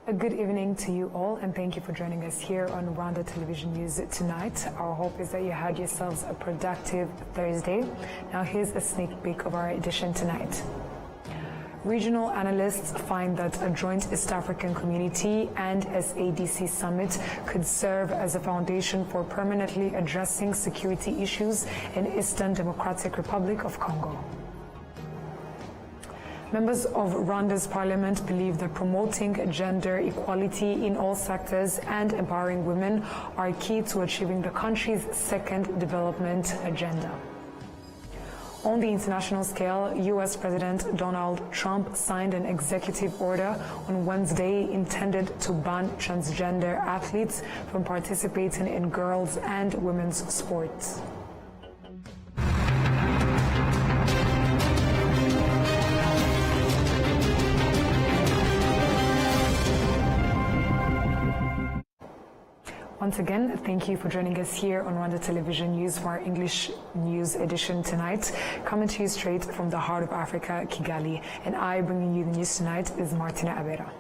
A good evening to you all, and thank you for joining us here on Rwanda Television News tonight. Our hope is that you had yourselves a productive Thursday. Now here's a sneak peek of our edition tonight. Regional analysts find that a joint East African Community and SADC summit could serve as a foundation for permanently addressing security issues in Eastern Democratic Republic of Congo. Members of Rwanda's parliament believe that promoting gender equality in all sectors and empowering women are key to achieving the country's second development agenda. On the international scale, U.S. President Donald Trump signed an executive order on Wednesday intended to ban transgender athletes from participating in girls' and women's sports. Once again, thank you for joining us here on Rwanda Television News for our English news edition tonight. Coming to you straight from the heart of Africa, Kigali. And I, bringing you the news tonight, is Martina Abera.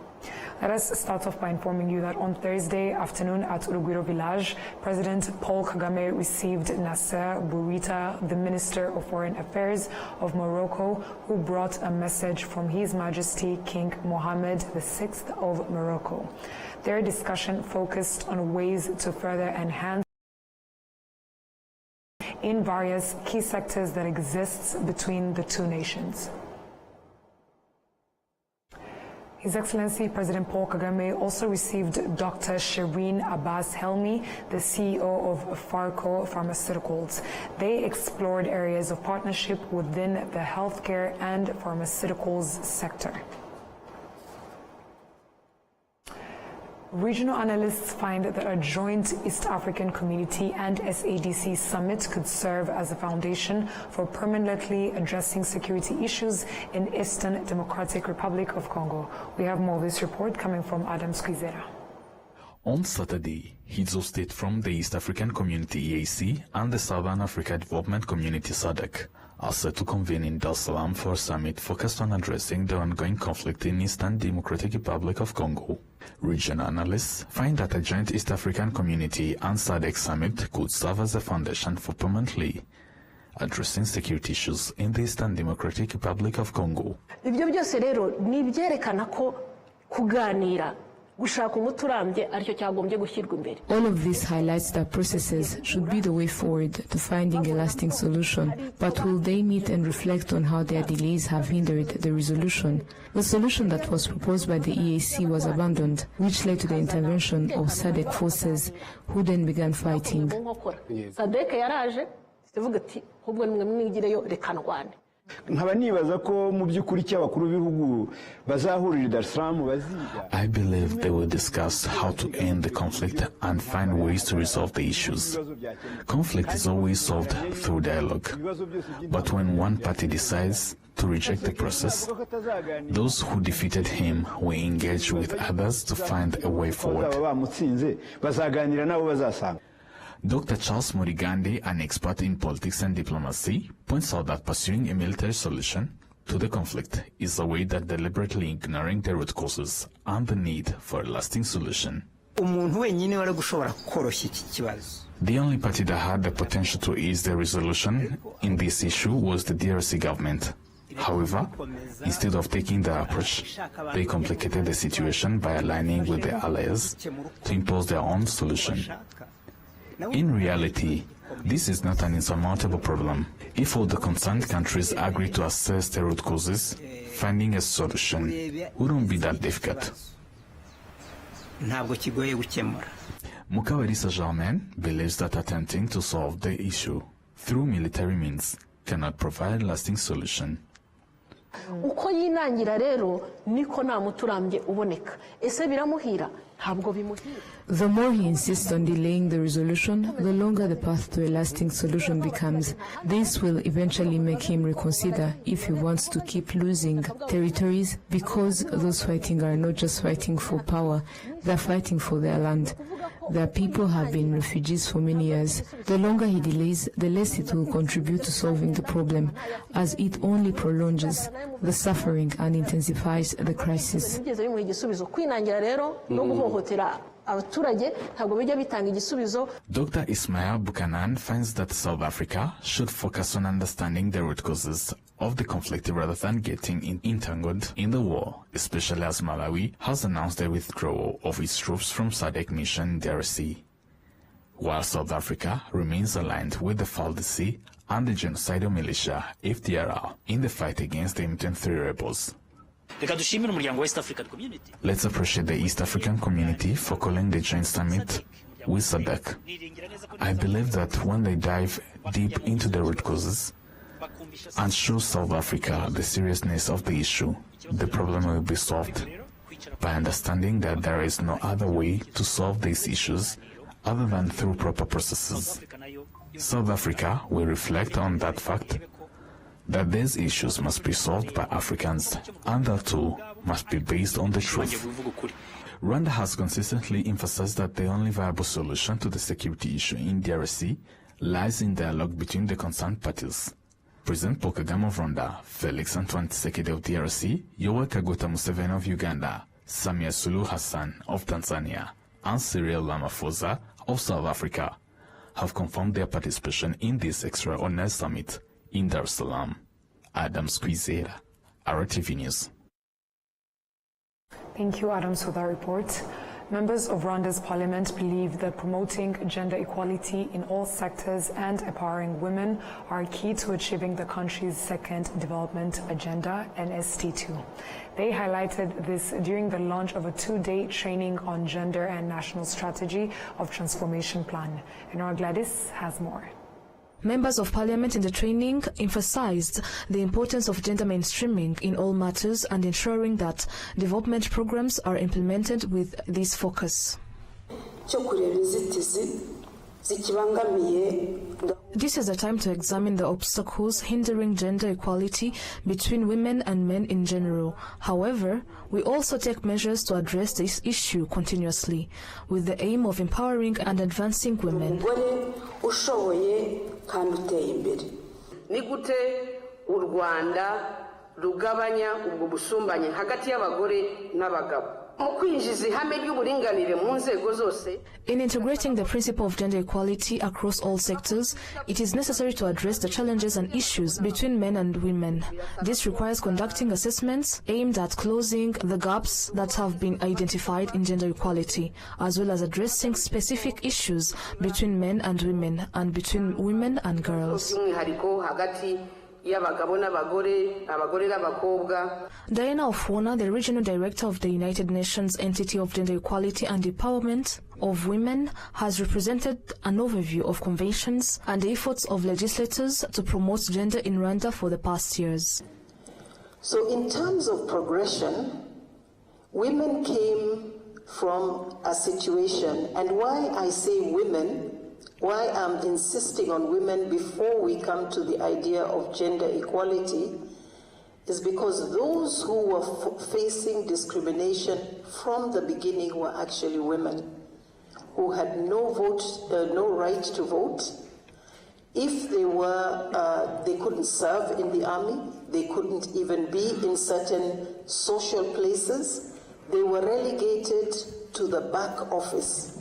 Let us start off by informing you that on Thursday afternoon at Urugwiro village, President Paul Kagame received Nasser Bourita, the Minister of Foreign Affairs of Morocco, who brought a message from His Majesty King Mohammed VI of Morocco. Their discussion focused on ways to further enhance in various key sectors that exists between the two nations. His Excellency President Paul Kagame also received Dr. Shireen Abbas Helmi, the CEO of Farco Pharmaceuticals. They explored areas of partnership within the healthcare and pharmaceuticals sector. Regional analysts find that a joint East African Community and SADC summit could serve as a foundation for permanently addressing security issues in Eastern Democratic Republic of Congo. We have more of this report coming from Adam Squizera. On Saturday, heads of state from the East African Community EAC and the Southern Africa Development Community SADC are set to convene in Dar es Salaam for a summit focused on addressing the ongoing conflict in Eastern Democratic Republic of Congo. Regional analysts find that a joint East African Community and SADC summit could serve as a foundation for permanently addressing security issues in the Eastern Democratic Republic of Congo. Ibyo byose rero ni byerekana ko kuganira gushaka umuturambye aricyo cyagombye gushyirwa imbere. All of this highlights that processes should be the way forward to finding a lasting solution, but will they meet and reflect on how their delays have hindered the resolution? The solution that was proposed by the EAC was abandoned, which led to the intervention of SADC forces, who then began fighting. SADC yaraje ivuga ati ahubwo nimwe mwigireyo reka ndwane. nkaba nibaza ko mu by'ukuri cy'abakuru b'ibihugu bazahurira Dar es Salaam baziga. I believe they will discuss how to end the conflict and find ways to resolve the issues. Conflict is always solved through dialogue. But when one party decides to reject the process, those who defeated him will engage with others to find a way forward. Dr. Charles Murigande, an expert in politics and diplomacy, points out that pursuing a military solution to the conflict is a way that deliberately ignoring the root causes and the need for a lasting solution. The only party that had the potential to ease the resolution in this issue was the DRC government. However, instead of taking the approach, they complicated the situation by aligning with the allies to impose their own solution. In reality, this is not an insurmountable problem. If all the concerned countries agree to assess the root causes, finding a solution wouldn't be that difficult. Mukabalisa Germain believes that attempting to solve the issue through military means cannot provide a lasting solution. Uko yinangira rero niko nta muturambye uboneka. Ese biramuhira The more he insists on delaying the resolution, the longer the path to a lasting solution becomes. This will eventually make him reconsider if he wants to keep losing territories, because those fighting are not just fighting for power, they're fighting for their land. Their people have been refugees for many years. The longer he delays, the less it will contribute to solving the problem, as it only prolongs the suffering and intensifies the crisis. Dr. Ismail Buchanan finds that South Africa should focus on understanding the root causes of the conflict rather than getting entangled in the war, especially as Malawi has announced the withdrawal of its troops from SADC mission in DRC, while South Africa remains aligned with the FARDC and the genocidal militia FDLR in the fight against the M23 rebels. Let's appreciate the East African community for calling the joint summit with SADC. I believe that when they dive deep into the root causes and show South Africa the seriousness of the issue, the problem will be solved by understanding that there is no other way to solve these issues other than through proper processes. South Africa will reflect on that fact, that these issues must be solved by Africans, and that too must be based on the truth. Rwanda has consistently emphasized that the only viable solution to the security issue in DRC lies in dialogue between the concerned parties. President Paul Kagame of Rwanda, Felix Antoine Tshisekedi of DRC, Yoweri Kaguta Museveni of Uganda, Samia Suluhu Hassan of Tanzania, and Cyril Ramaphosa of South Africa have confirmed their participation in this extraordinary summit in Dar es Salaam. Adam Squizera, RwandaTV News. Thank you, Adams, for that report. Members of Rwanda's parliament believe that promoting gender equality in all sectors and empowering women are key to achieving the country's second development agenda, NST2. They highlighted this during the launch of a two-day training on gender and national strategy of transformation plan. And our Gladys has more. Members of Parliament in the training emphasized the importance of gender mainstreaming in all matters and ensuring that development programs are implemented with this focus. This is a time to examine the obstacles hindering gender equality between women and men in general. However, we also take measures to address this issue continuously, with the aim of empowering and advancing women. Nigute u Rwanda rugabanya ubwo busumbanye hagati y'abagore n'abagabo. In integrating the principle of gender equality across all sectors, it is necessary to address the challenges and issues between men and women. This requires conducting assessments aimed at closing the gaps that have been identified in gender equality, as well as addressing specific issues between men and women and between women and girls. Diana Ofwona, the Regional Director of the United Nations Entity of Gender Equality and Empowerment of Women, has represented an overview of conventions and the efforts of legislators to promote gender in Rwanda for the past years. So in terms of progression, women came from a situation, and why I say women, why I'm insisting on women before we come to the idea of gender equality, is because those who were facing discrimination from the beginning were actually women who had no vote, no right to vote. If they were, they couldn't serve in the army, they couldn't even be in certain social places, they were relegated to the back office.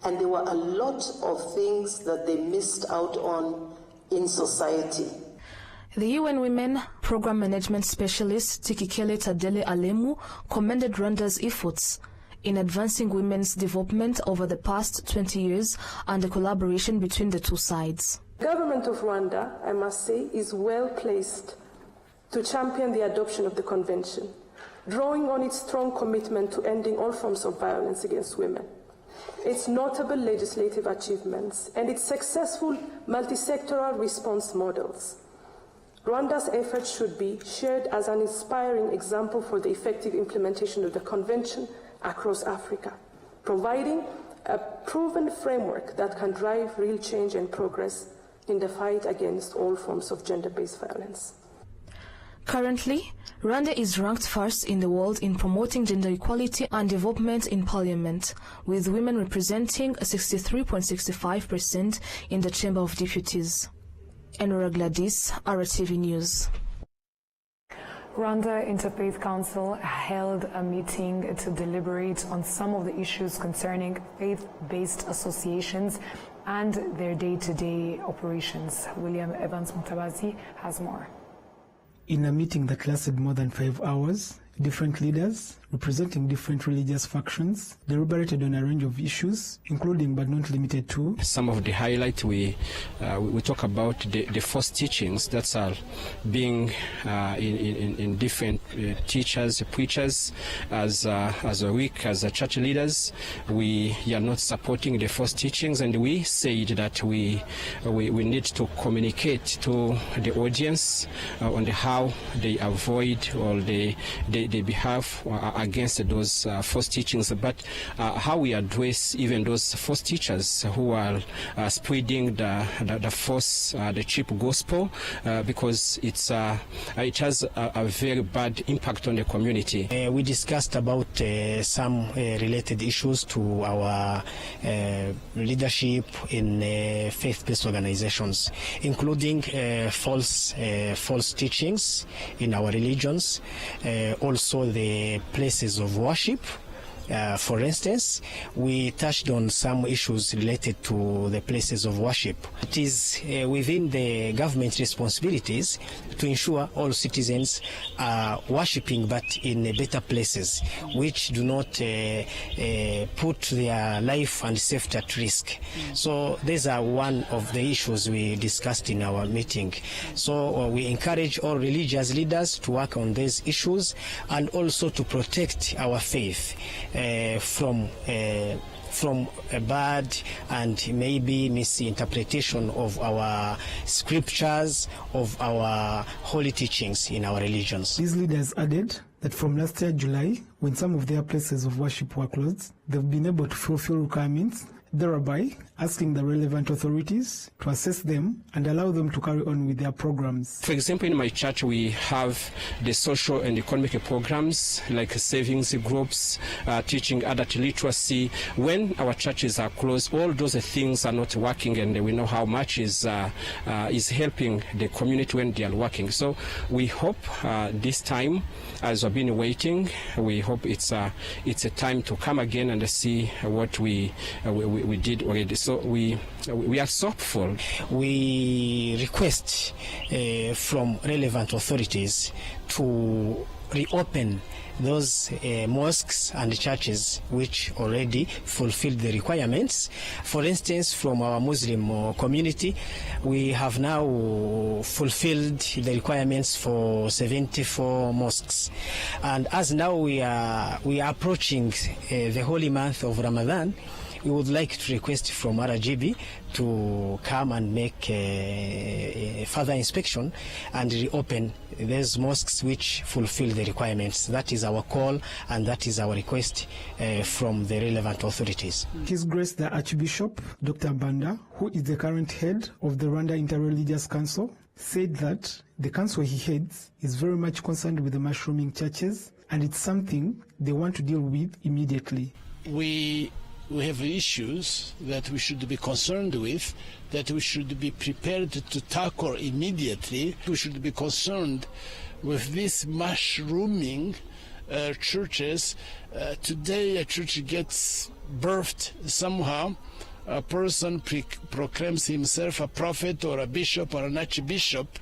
And there were a lot of things that they missed out on in society. The UN Women Program Management Specialist Tikikele Tadele Alemu commended Rwanda's efforts in advancing women's development over the past 20 years and the collaboration between the two sides. The government of Rwanda, I must say, is well placed to champion the adoption of the convention, drawing on its strong commitment to ending all forms of violence against women, its notable legislative achievements, and its successful multi-sectoral response models. Rwanda's efforts should be shared as an inspiring example for the effective implementation of the Convention across Africa. providing a proven framework that can drive real change and progress in the fight against all forms of gender-based violence. Currently, Rwanda is ranked first in the world in promoting gender equality and development in parliament, with women representing 63.65% in the Chamber of Deputies. Enora Gladys, RwandaTV News. Rwanda Interfaith Council held a meeting to deliberate on some of the issues concerning faith-based associations and their day-to-day operations. William Evans Mutabazi has more. In a meeting that lasted more than 5 hours, different leaders representing different religious factions deliberated on a range of issues, including but not limited to some of the highlights. We talk about the false teachings that are being in different teachers, preachers, as church leaders. We are not supporting the false teachings, and we said that we need to communicate to the audience on how they avoid or they behave against those false teachings, but how we address even those false teachers who are spreading the false, the cheap gospel, because it has a very bad impact on the community. We discussed about some related issues to our leadership in faith-based organizations, including false teachings in our religions, also the places of worship. For instance, we touched on some issues related to the places of worship. It is within the government responsibilities to ensure all citizens are worshipping but in better places, which do not put their life and safety at risk. So these are one of the issues we discussed in our meeting. So we encourage all religious leaders to work on these issues and also to protect our faith from a bad and maybe misinterpretation of our scriptures, of our holy teachings in our religions. These leaders added that from last year, July, when some of their places of worship were closed, they've been able to fulfill requirements, thereby asking the relevant authorities to assess them and allow them to carry on with their programs. For example, in my church, we have the social and economic programs like savings groups, teaching adult literacy. When our churches are closed, all those things are not working, and we know how much is helping the community when they are working. So we hope this time, as we've been waiting, we hope it's a time to come again and see what we did already. So we are so hopeful. We request from relevant authorities to reopen those mosques and churches which already fulfilled the requirements. For instance, from our Muslim community, we have now fulfilled the requirements for 74 mosques. And as now we are approaching the holy month of Ramadan, we would like to request from RGB to come and make a further inspection and reopen those mosques which fulfill the requirements. That is our call and that is our request from the relevant authorities. His Grace the Archbishop, Dr. Banda, who is the current head of the Rwanda Interreligious Council, said that the council he heads is very much concerned with the mushrooming churches, and it's something they want to deal with immediately. We have issues that we should be concerned with, that we should be prepared to tackle immediately. We should be concerned with these mushrooming churches. Today a church gets birthed somehow. A person proclaims himself a prophet or a bishop or an archbishop.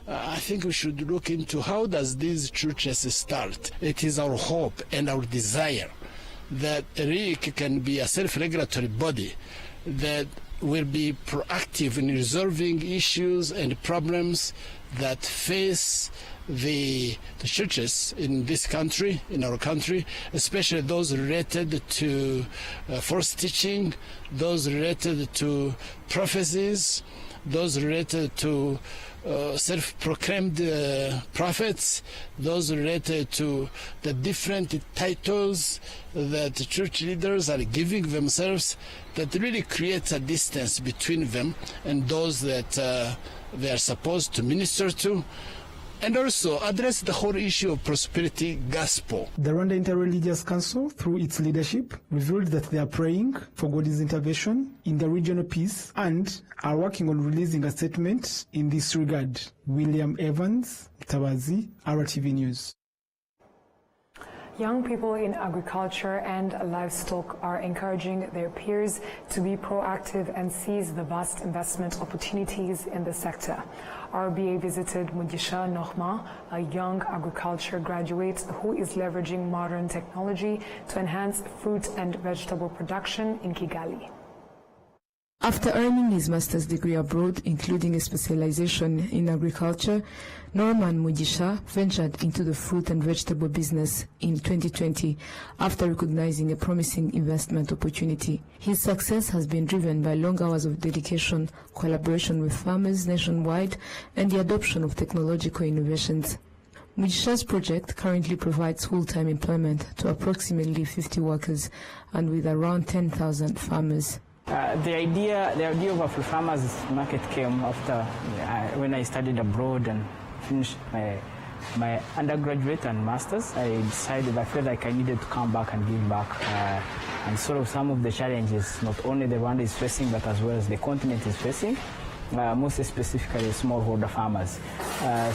I think we should look into how does these churches start. It is our hope and our desire that RIC can be a self-regulatory body that will be proactive in resolving issues and problems that face the churches in this country, in our country, especially those related to false teaching, those related to prophecies, those related to self-proclaimed prophets, those related to the different titles that church leaders are giving themselves, that really creates a distance between them and those that they are supposed to minister to, and also address the whole issue of prosperity gospel. The Rwanda Interreligious Council, through its leadership, revealed that they are praying for God's intervention in the regional peace and are working on releasing a statement in this regard. William Evans, Tawazi, RwandaTV News. Young people in agriculture and livestock are encouraging their peers to be proactive and seize the vast investment opportunities in the sector. RBA visited Mugisha Nohma, a young agriculture graduate who is leveraging modern technology to enhance fruit and vegetable production in Kigali. After earning his master's degree abroad, including a specialization in agriculture, Norman Mugisha ventured into the fruit and vegetable business in 2020 after recognizing a promising investment opportunity. His success has been driven by long hours of dedication, collaboration with farmers nationwide, and the adoption of technological innovations. Mugisha's project currently provides full-time employment to approximately 50 workers and with around 10,000 farmers. The idea of Afro Farmers Market came after when I studied abroad and finished my undergraduate and masters. I felt like I needed to come back and give back and sort of some of the challenges not only the Rwanda is facing but as well as the continent is facing. Most specifically smallholder farmers.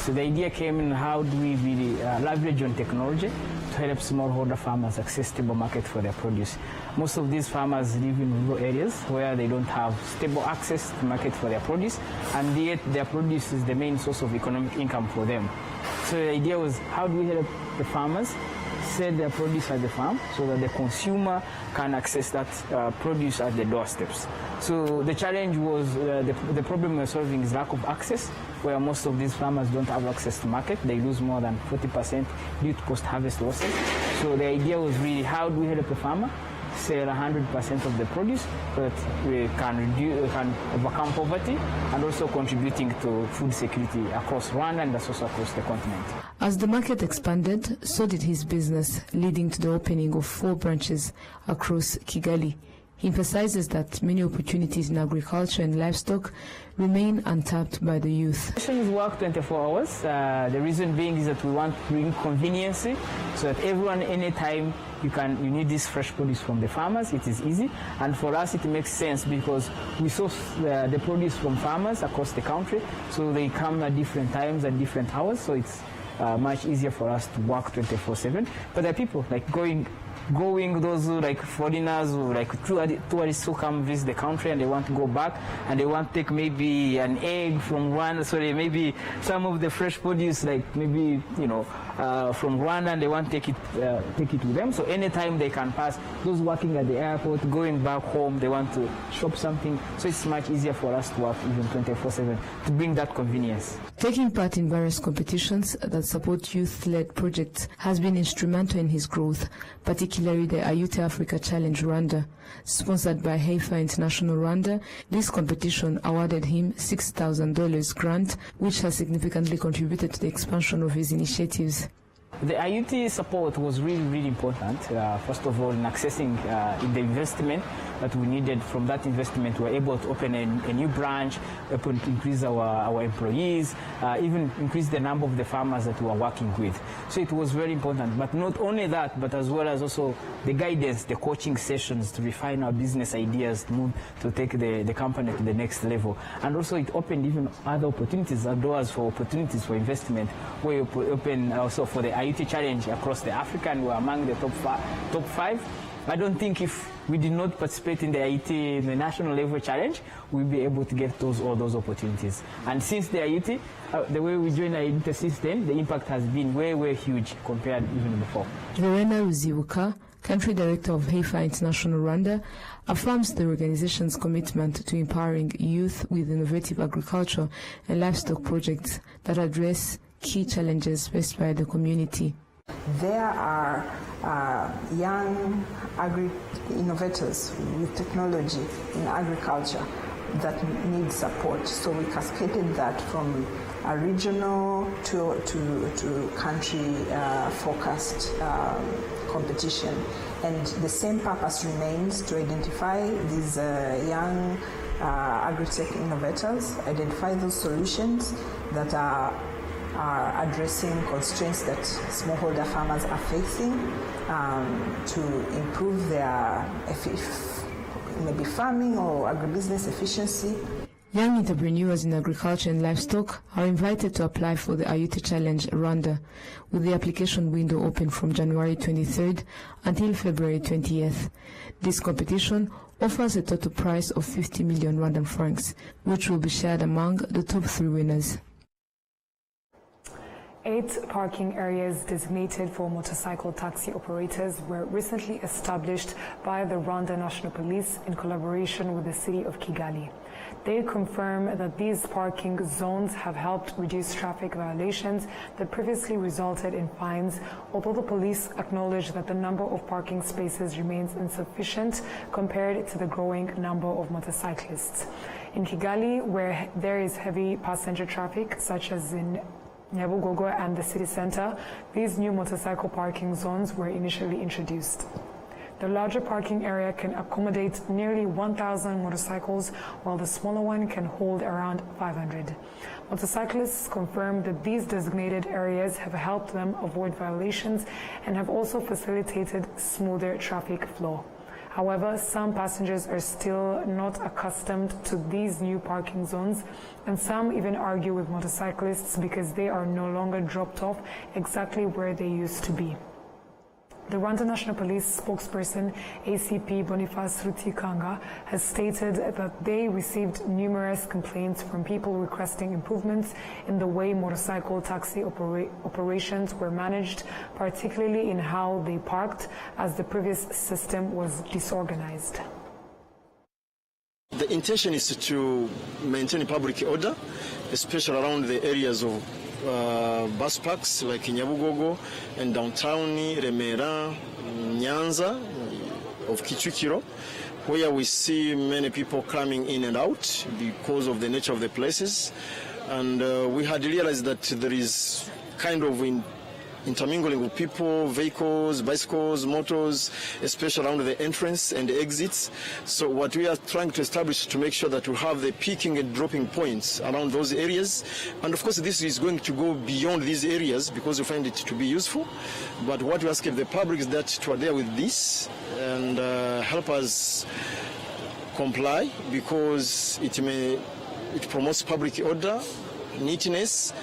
So the idea came in how do we really leverage on technology to help smallholder farmers access stable market for their produce. Most of these farmers live in rural areas where they don't have stable access to market for their produce, and yet their produce is the main source of economic income for them. So the idea was how do we help the farmers sell their produce at the farm so that the consumer can access that produce at the doorsteps. So the challenge was, the problem we're solving is lack of access, where most of these farmers don't have access to market. They lose more than 40% due to post-harvest losses. So the idea was really how do we help the farmer sell 100% of the produce so that we can overcome poverty and also contributing to food security across Rwanda and also across the continent. As the market expanded, so did his business, leading to the opening of 4 branches across Kigali. He emphasizes that many opportunities in agriculture and livestock remain untapped by the youth. Sessions work 24 hours. The reason being is that we want to bring convenience so that everyone, anytime you need this fresh produce from the farmers, it is easy. And for us, it makes sense because we source the produce from farmers across the country, so they come at different times and different hours, so it's much easier for us to work 24/7. But there are people like going those who like foreigners or like tourists who come visit the country and they want to go back and they want to take maybe an egg from Rwanda, so they maybe some of the fresh produce like maybe from Rwanda, and they want to take it with them. So anytime they can pass, those working at the airport, going back home, they want to shop something, so it's much easier for us to work even 24/7 to bring that convenience. Taking part in various competitions that support youth-led projects has been instrumental in his growth, particularly the Ayute Africa Challenge Rwanda. Sponsored by Haifa International Rwanda, this competition awarded him $6,000 grant, which has significantly contributed to the expansion of his initiatives. The IUT support was really, really important. First of all, in accessing the investment that we needed. From that investment, we were able to open a new branch, able to increase our employees, even increase the number of the farmers that we were working with. So it was very important. But not only that, but as well as also the guidance, the coaching sessions to refine our business ideas, to take the company to the next level. And also it opened even other opportunities, doors for opportunities for investment, where we open also for the IUT challenge across the Africa, and we're among the top five. I don't think if we did not participate in the IUT, the national level challenge, we'll be able to get all those opportunities. And since the IUT, the way we joined the IUT system, the impact has been way huge compared even before. Verena Ruzibuka, Country Director of Haifa International Rwanda, affirms the organization's commitment to empowering youth with innovative agriculture and livestock projects that address key challenges faced by the community. There are young agri-innovators with technology in agriculture that need support. So we cascaded that from a regional to country focused competition. And the same purpose remains, to identify these young agri-tech innovators, identify those solutions that are addressing constraints that smallholder farmers are facing, to improve their maybe farming or agribusiness efficiency. Young entrepreneurs in agriculture and livestock are invited to apply for the Ayuta Challenge Rwanda, with the application window open from January 23rd until February 20th. This competition offers a total prize of 50 million Rwandan francs, which will be shared among the top 3 winners. 8 parking areas designated for motorcycle taxi operators were recently established by the Rwanda National Police in collaboration with the city of Kigali. They confirm that these parking zones have helped reduce traffic violations that previously resulted in fines, although the police acknowledge that the number of parking spaces remains insufficient compared to the growing number of motorcyclists. In Kigali, where there is heavy passenger traffic, such as in Nyabugogo and the city center, these new motorcycle parking zones were initially introduced. The larger parking area can accommodate nearly 1,000 motorcycles, while the smaller one can hold around 500. Motorcyclists confirm that these designated areas have helped them avoid violations and have also facilitated smoother traffic flow. However, some passengers are still not accustomed to these new parking zones, and some even argue with motorcyclists because they are no longer dropped off exactly where they used to be. The Rwanda National Police spokesperson, ACP Boniface Rutikanga, has stated that they received numerous complaints from people requesting improvements in the way motorcycle taxi operations were managed, particularly in how they parked, as the previous system was disorganized. The intention is to maintain public order, especially around the areas of bus parks like Nyabugogo and downtown Remera, Nyanza of Kichukiro, where we see many people coming in and out because of the nature of the places. And we had realized that there is kind of intermingling with people, vehicles, bicycles, motors, especially around the entrance and the exits. So what we are trying to establish is to make sure that we have the picking and dropping points around those areas. And of course, this is going to go beyond these areas because we find it to be useful. But what we ask of the public is that to adhere with this and help us comply, because it promotes public order, neatness,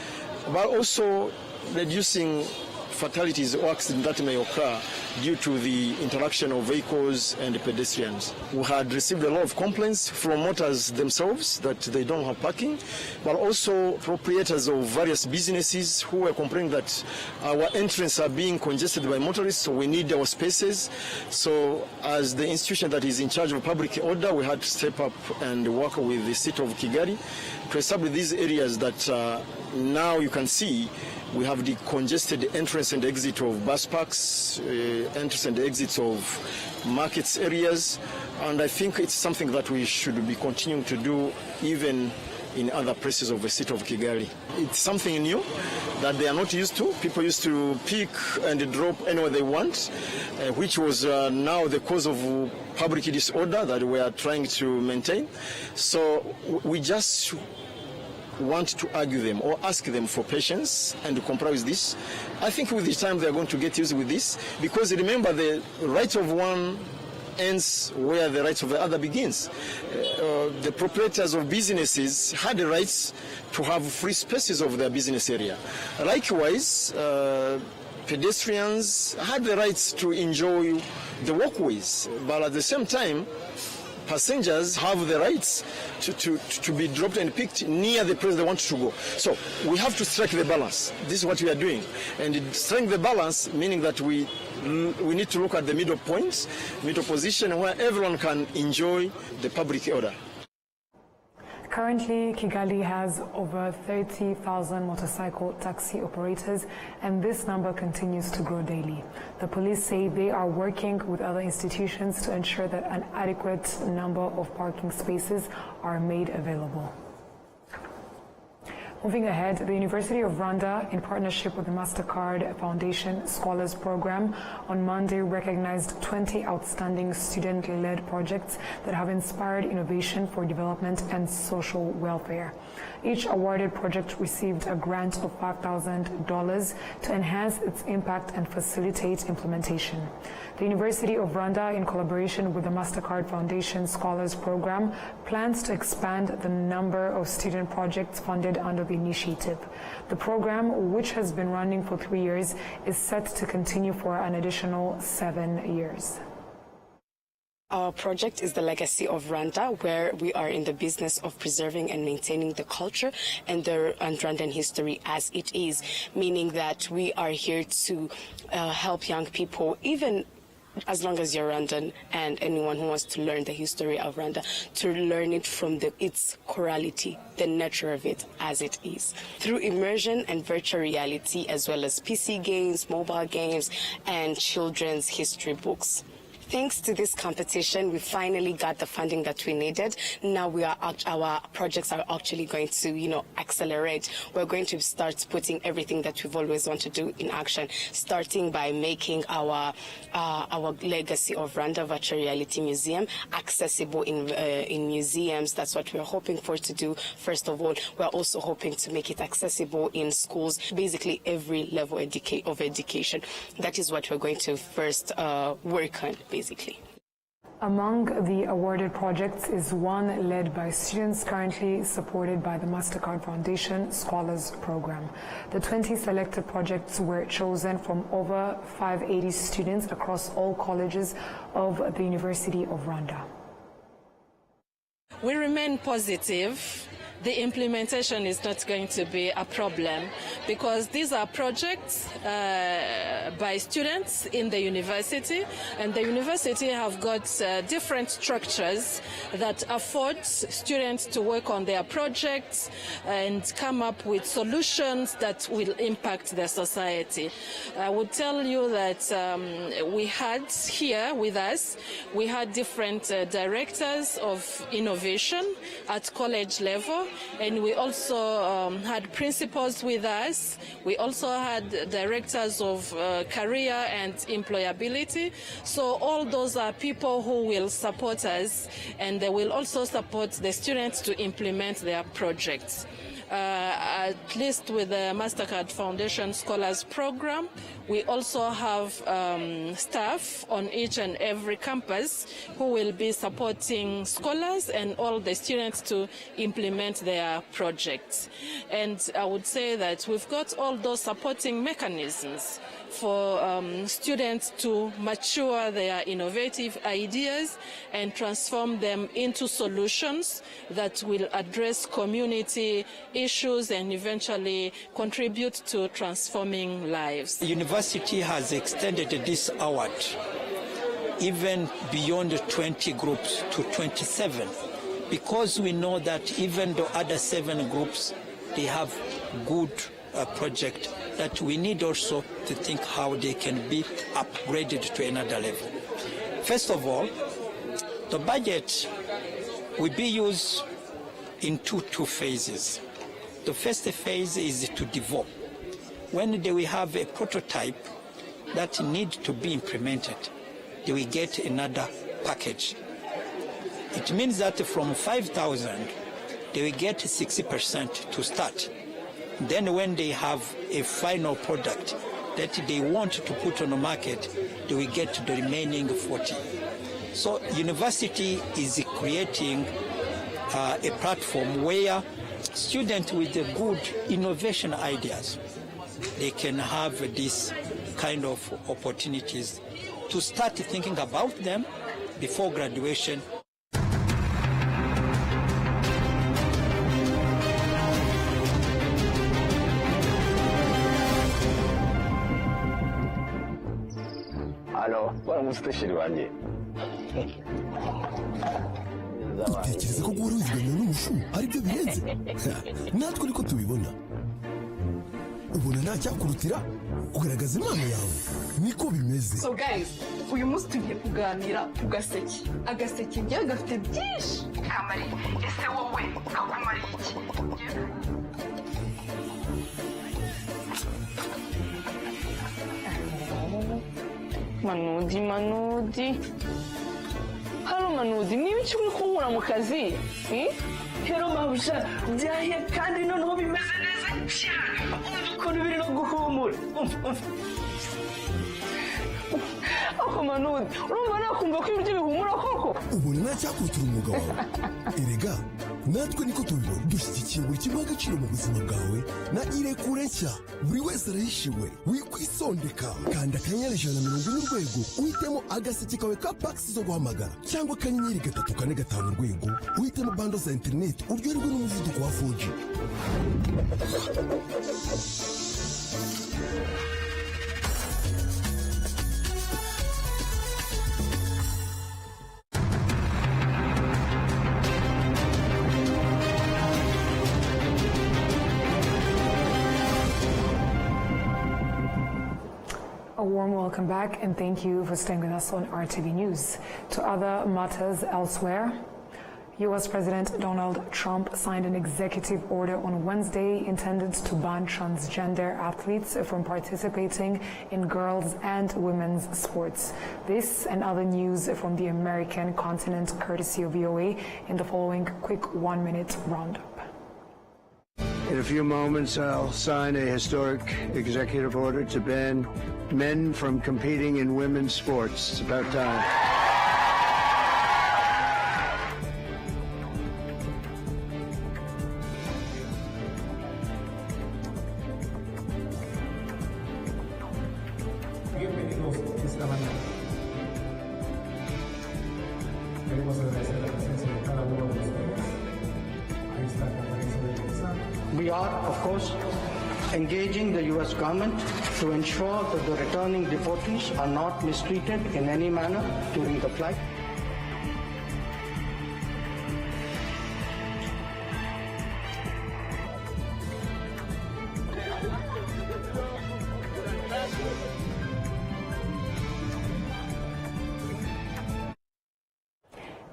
but also reducing fatalities or accidents that may occur due to the interaction of vehicles and pedestrians. We had received a lot of complaints from motors themselves that they don't have parking, but also proprietors of various businesses who were complaining that our entrances are being congested by motorists, so we need our spaces. So as the institution that is in charge of public order, we had to step up and work with the city of Kigali to establish these areas that now you can see we have the congested entrance and exit of bus parks, entrance and exits of markets areas, and I think it's something that we should be continuing to do even in other places of the city of Kigali. It's something new that they are not used to. People used to pick and drop anywhere they want, which was now the cause of public disorder that we are trying to maintain. So we just want to argue them or ask them for patience and to comply with this. I think with the time they are going to get used with this, because remember, the right of one ends where the rights of the other begins. The proprietors of businesses had the rights to have free spaces of their business area. Likewise, pedestrians had the rights to enjoy the walkways, but at the same time, passengers have the rights to be dropped and picked near the place they want to go. So we have to strike the balance. This is what we are doing. And striking the balance, meaning that we need to look at the middle point, middle position, where everyone can enjoy the public order. Currently, Kigali has over 30,000 motorcycle taxi operators, and this number continues to grow daily. The police say they are working with other institutions to ensure that an adequate number of parking spaces are made available. Moving ahead, the University of Rwanda, in partnership with the MasterCard Foundation Scholars Program, on Monday recognized 20 outstanding student-led projects that have inspired innovation for development and social welfare. Each awarded project received a grant of $5,000 to enhance its impact and facilitate implementation. The University of Rwanda, in collaboration with the MasterCard Foundation Scholars Program, plans to expand the number of student projects funded under the initiative. The program, which has been running for 3 years, is set to continue for an additional 7 years. Our project is the Legacy of Rwanda, where we are in the business of preserving and maintaining the culture and Rwandan history as it is, meaning that we are here to help young people, even as long as you're Rwandan, and anyone who wants to learn the history of Rwanda, to learn it from its chorality, the nature of it as it is, through immersion and virtual reality, as well as PC games, mobile games, and children's history books. Thanks to this competition, we finally got the funding that we needed. Now our projects are actually going to, accelerate. We're going to start putting everything that we've always wanted to do in action, starting by making our Legacy of Rwanda virtual reality museum accessible in museums. That's what we're hoping for to do. First of all, we're also hoping to make it accessible in schools, basically every level of education. That is what we're going to first work on, basically. Among the awarded projects is one led by students currently supported by the MasterCard Foundation Scholars Program. The 20 selected projects were chosen from over 580 students across all colleges of the University of Rwanda. We remain positive. The implementation is not going to be a problem because these are projects by students in the university, and the university have got different structures that afford students to work on their projects and come up with solutions that will impact the society. I would tell you that we had here with us, we had different directors of innovation at college level, and we also had principals with us. We also had directors of career and employability. So all those are people who will support us, and they will also support the students to implement their projects. At least with the MasterCard Foundation Scholars Program, we also have staff on each and every campus who will be supporting scholars and all the students to implement their projects. And I would say that we've got all those supporting mechanisms for students to mature their innovative ideas and transform them into solutions that will address community issues and eventually contribute to transforming lives. The university has extended this award even beyond 20 groups to 27, because we know that even the other 7 groups, they have good project that we need also to think how they can be upgraded to another level. First of all, the budget will be used in two phases. The first phase is to develop. When they will have a prototype that needs to be implemented, they will get another package. It means that from 5,000, they will get 60% to start. Then when they have a final product that they want to put on the market, they will get the remaining 40. So university is creating a platform where students with good innovation ideas, they can have this kind of opportunities to start thinking about them before graduation. Alors, waramutse shiri wanjye. utekereza ko guhora wiziganya n'umushu ari byo birenze natwe niko tubibona ubona nta cyakurutira kugaragaza impano yawe niko bimeze. So guys, uyu munsi tugiye kuganira ku gaseke. Agaseke njyewe gafite byinshi kamari. Ese wowe kakumariye iki? Manudi. Halo Manudi, ni ibiki uri kunkura mu kazi? Hero mabusha, byahiye kandi noneho bimeze neza cyane. Umva ukuntu biri no guhumura. Ako Manudi, urumva nakumva ko ibiryo bihumura koko? Ubona nta cyakurutira umwuga wawe. Erega natwe niko tubibona dushyigikiye buri kimwe agaciro mu buzima bwawe na irekure nshya buri wese arahishiwe wikwisondeka kandi akanyenyeri 140 urwego uhitemo agaseke kawe ka packs zo guhamagara cyangwa akanyenyeri 345 urwego uhitemo bando za internet uryoherwe n'umuvuduko wa 4G. A warm welcome back and thank you for staying with us on RTV News. To other matters elsewhere, U.S. President Donald Trump signed an executive order on Wednesday intended to ban transgender athletes from participating in girls' and women's sports. This and other news from the American continent courtesy of VOA in the following quick 1-minute roundup. In a few moments, I'll sign a historic executive order to ban men from competing in women's sports. It's about time. We are, of course, engaging the U.S. government to ensure that the returning deportees are not mistreated in any manner during the flight.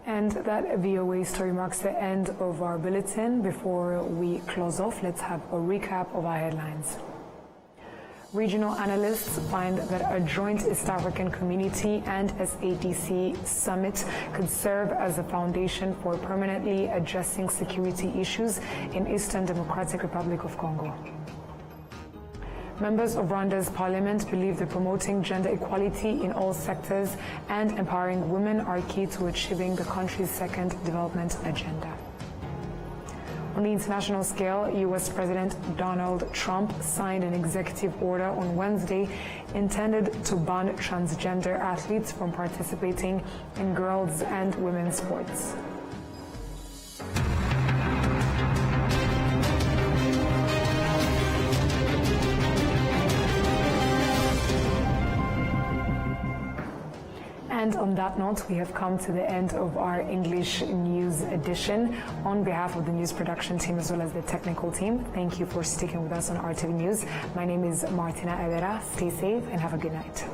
And that VOA story marks the end of our bulletin. Before we close off, let's have a recap of our headlines. Regional analysts find that a joint East African Community and SADC summit could serve as a foundation for permanently addressing security issues in Eastern Democratic Republic of Congo. Members of Rwanda's parliament believe that promoting gender equality in all sectors and empowering women are key to achieving the country's second development agenda. On the international scale, U.S. President Donald Trump signed an executive order on Wednesday intended to ban transgender athletes from participating in girls' and women's sports. And on that note, we have come to the end of our English news edition. On behalf of the news production team as well as the technical team, thank you for sticking with us on RTV News. My name is Martina Avera. Stay safe and have a good night.